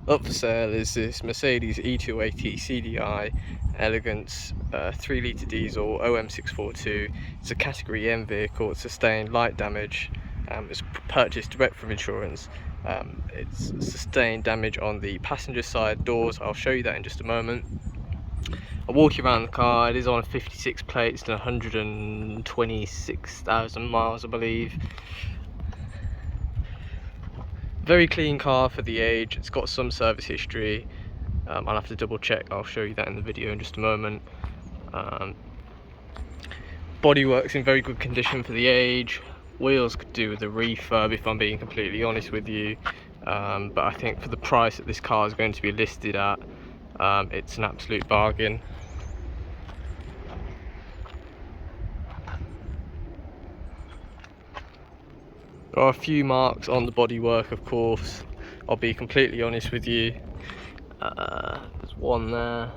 Up for sale is this Mercedes E280CDI Elegance 3 litre diesel OM642. It's a category M vehicle. It's sustained light damage. It's purchased direct from insurance. It's sustained damage on the passenger side doors. I'll show you that in just a moment. I'll walk you around the car. It is on 56 plates and 126,000 miles, I believe. Very clean car for the age. It's got some service history. I'll have to double check. I'll show you that in the video in just a moment. Bodywork's in very good condition for the age. Wheels could do with a refurb, if I'm being completely honest with you. But I think for the price that this car is going to be listed at, it's an absolute bargain. There are a few marks on the bodywork, of course. I'll be completely honest with you. There's one there.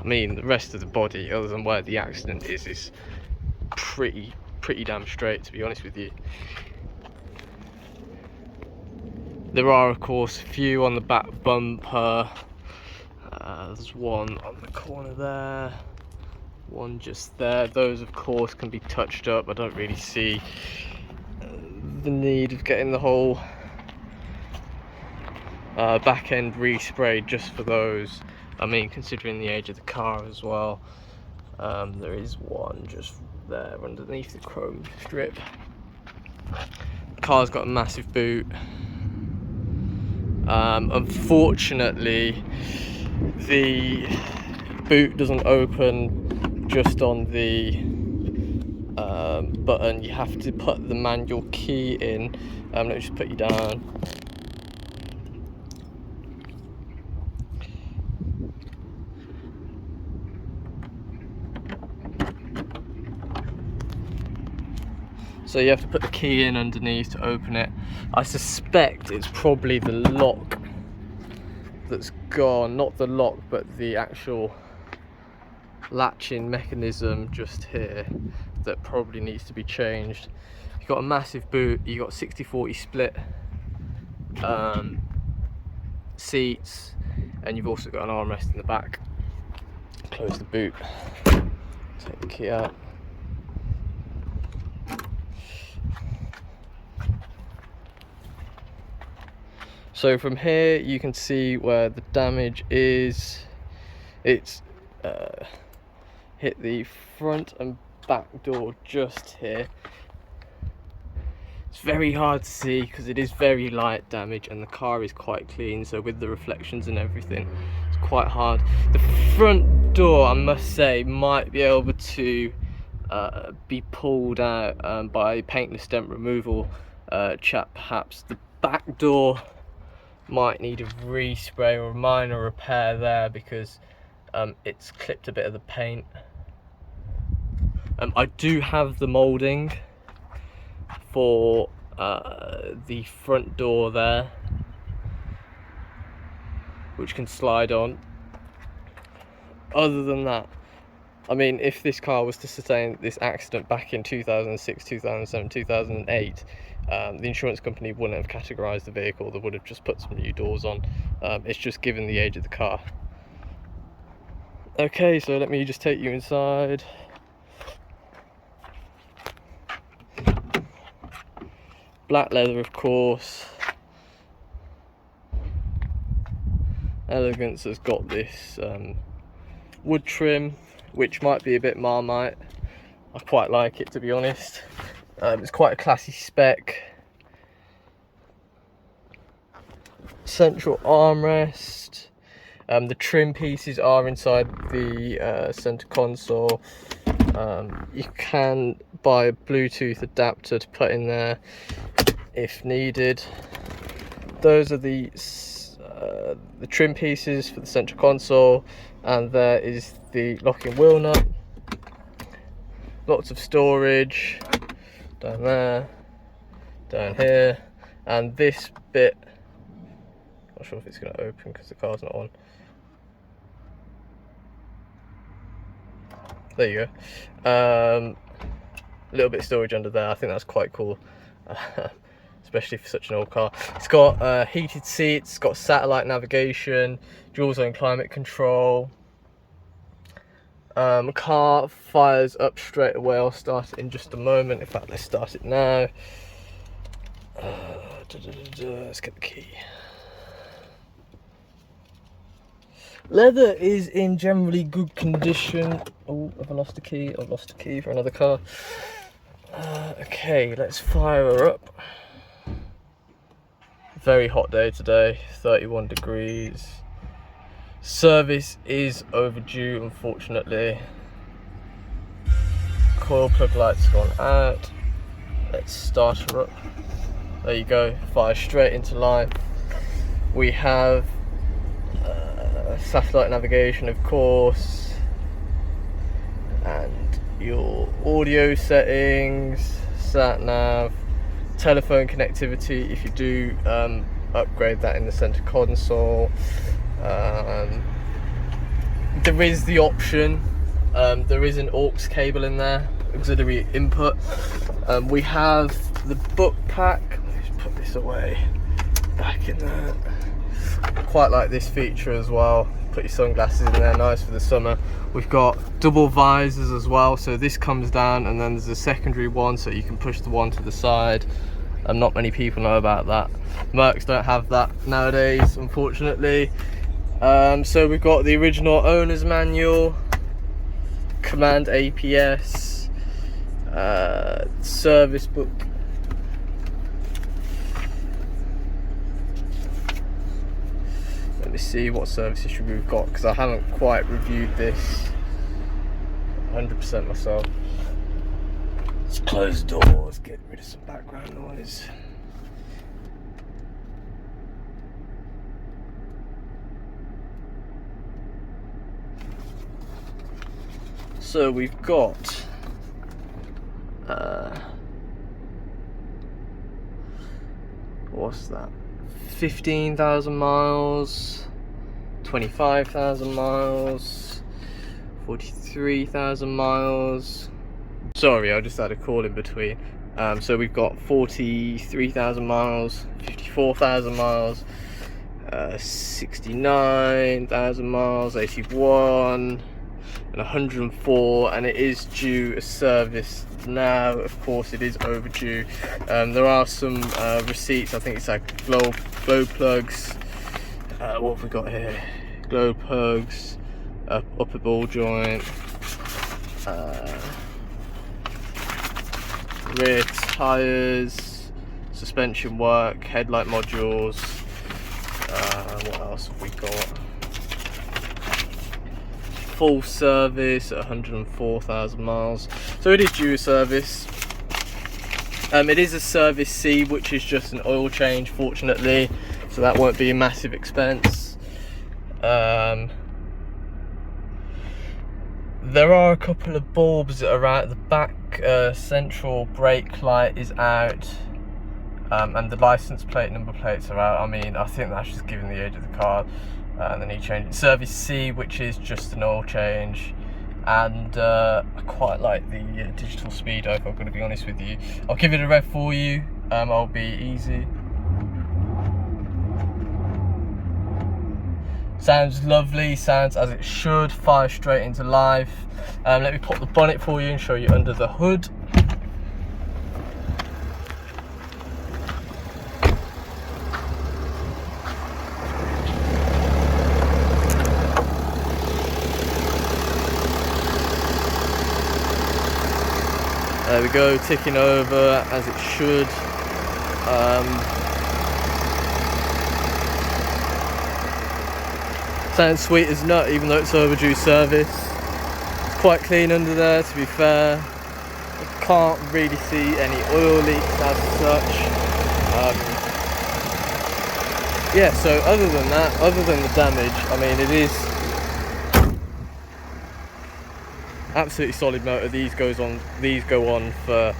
I mean, the rest of the body, other than where the accident is pretty damn straight, to be honest with you. There are, of course, a few on the back bumper. There's one on the corner there. One just there. Those, of course, can be touched up. I don't really see the need of getting the whole back end resprayed just for those. I mean, considering the age of the car as well. There is one just there underneath the chrome strip. The car's got a massive boot. Unfortunately, the boot doesn't open just on the button. You have to put the manual key in. Let me just put you down. So you have to put the key in underneath to open it. I suspect it's probably the lock that's gone, not the lock, but the actual latching mechanism just here that probably needs to be changed. You've got a massive boot, you've got 60/40 split seats, and you've also got an armrest in the back. Close the boot, take the key out. So from here you can see where the damage is. It's hit the front and back door just here. It's very hard to see because it is very light damage and the car is quite clean, so with the reflections and everything it's quite hard. The front door, I must say, might be able to be pulled out by a paintless dent removal chap perhaps. The back door might need a respray or a minor repair there because it's clipped a bit of the paint. I do have the moulding for the front door there, which can slide on. Other than that, I mean, if this car was to sustain this accident back in 2006, 2007, 2008, the insurance company wouldn't have categorised the vehicle. They would have just put some new doors on. It's just given the age of the car. Okay, so let me just take you inside. Black leather, of course. Elegance has got this wood trim, which might be a bit Marmite. I quite like it, to be honest. It's quite a classy spec. Central armrest. The trim pieces are inside the center console. You can buy a Bluetooth adapter to put in there if needed. Those are the trim pieces for the central console, and there is the locking wheel nut. Lots of storage down there, down here, and this bit, not sure if it's going to open because the car's not on. There you go. A little bit of storage under there. I think that's quite cool. especially for such an old car. It's got heated seats, it's got satellite navigation, dual zone climate control. Car fires up straight away. I'll start it in just a moment. In fact, let's start it now. Let's get the key. Leather is in generally good condition. Oh, have I lost the key? I've lost the key for another car. Okay, let's fire her up. Very hot day today, 31 degrees. Service is overdue, unfortunately. Coil plug light's gone out. Let's start her up. There you go, fire straight into life. We have satellite navigation, of course, and your audio settings, sat nav, telephone connectivity if you do upgrade that in the center console. There is the option, there is an aux cable in there, auxiliary input. We have the book pack. Let's put this away, back in there. Quite like this feature as well. Put your sunglasses in there, nice for the summer. We've got double visors as well, so this comes down and then there's a secondary one so you can push the one to the side. And not many people know about that. Mercs don't have that nowadays, unfortunately. So we've got the original owner's manual, command APS, service book. Let me see what service history we've got, because I haven't quite reviewed this 100% myself. Let's close the doors, get rid of some background noise. So we've got what's that? 15,000 miles, 25,000 miles, 43,000 miles. Sorry, I just had a call in between. So we've got 43,000 miles, 54,000 miles, 69,000 miles, 81, and 104, and it is due a service now. Of course, it is overdue. There are some receipts. I think it's like glow plugs. What have we got here? Glow plugs, upper ball joint, rear tires, suspension work, headlight modules. What else have we got? Full service at 104,000 miles. So it is due a service. It is a service C, which is just an oil change, fortunately, so that won't be a massive expense. There are a couple of bulbs that are out. The back central brake light is out, and the license plate number plates are out. I mean, I think that's just given the age of the car. And then he changed service C, which is just an oil change. And I quite like the digital speedo, if I'm going to be honest with you. I'll give it a rev for you. I'll be easy. Sounds lovely, sounds as it should, fire straight into life. Let me pop the bonnet for you and show you under the hood. There we go, ticking over as it should. Sounds sweet as nut, even though it's overdue service. It's quite clean under there, to be fair. I can't really see any oil leaks as such. Yeah, so other than that, other than the damage, I mean, it is absolutely solid motor. These go on for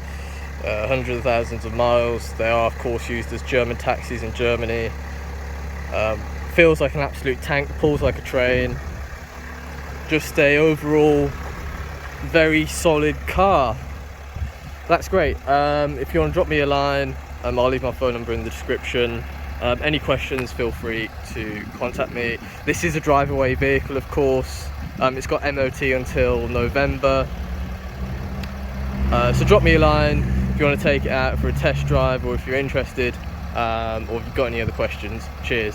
hundreds of thousands of miles. They are, of course, used as German taxis in Germany. Feels like an absolute tank, pulls like a train. Just a overall very solid car. That's great. If you want to drop me a line, I'll leave my phone number in the description. Any questions, feel free to contact me. This is a drive-away vehicle, of course. It's got MOT until November. So drop me a line if you want to take it out for a test drive, or if you're interested, or if you've got any other questions. Cheers.